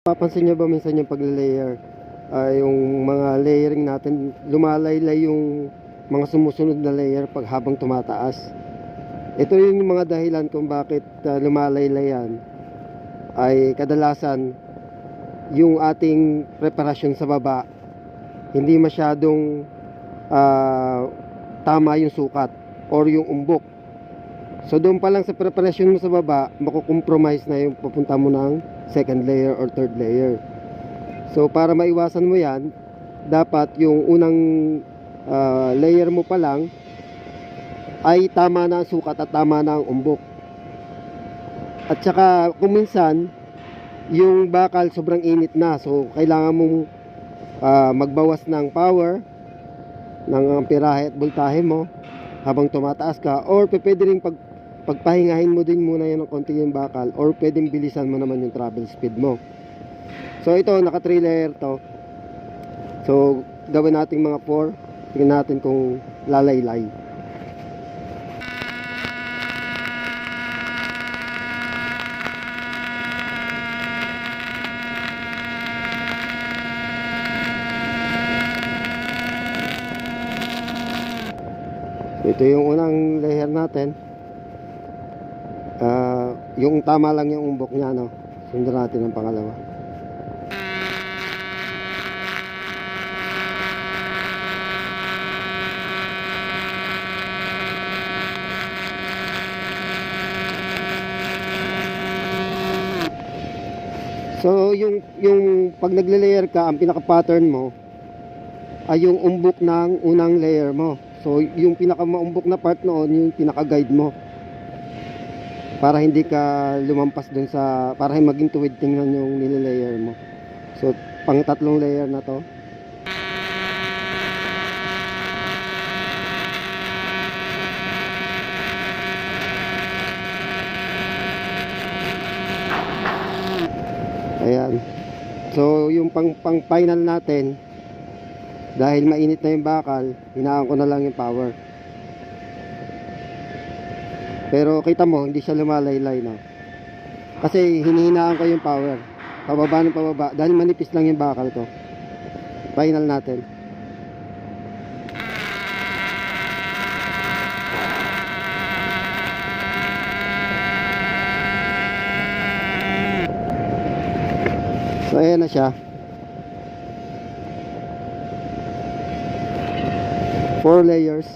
Papansin nyo ba minsan yung pagle-layer, yung mga layering natin, lumalaylay yung mga sumusunod na layer pag habang tumataas. Ito yung mga dahilan kung bakit lumalaylay yan, ay kadalasan yung ating preparasyon sa baba hindi masyadong tama yung sukat or yung umbok. So doon pa lang sa preparasyon mo sa baba, makukompromise na yung papunta mo ng second layer or third layer. So para maiwasan mo yan, dapat yung unang layer mo pa lang ay tama na ang sukat at tama na ang umbok. At saka kung minsan yung bakal sobrang init na, so kailangan mong magbawas ng power ng amperahe at voltahe mo habang tumataas ka, or pwede rin pagpahingahin mo din muna yan ng konti yung bakal, or pwedeng bilisan mo naman yung travel speed mo. So ito, naka 3 layer to. So gawin natin mga 4. Tingnan natin kung lalaylay. Ito yung unang layer natin. Yung tama lang yung umbok niya, no? Sundan natin ang pangalawa. So yung pag nagle-layer ka, ang pinaka-pattern mo ay yung umbok ng unang layer mo. So yung pinaka-maumbok na part noon, yung pinaka-guide mo, para hindi ka lumampas dun sa, para maging tuwid tingnan yung nile-layer mo. So pang tatlong layer na to. Ayan. So yung pang final natin, dahil mainit na yung bakal, hinaan ko na lang yung power. Pero kita mo, hindi siya lumalaylay, no? Kasi hinihinaan ko yung power, pababa ng pababa, dahil manipis lang yung bakal ko. Final natin. So ayan na siya. 4 layers.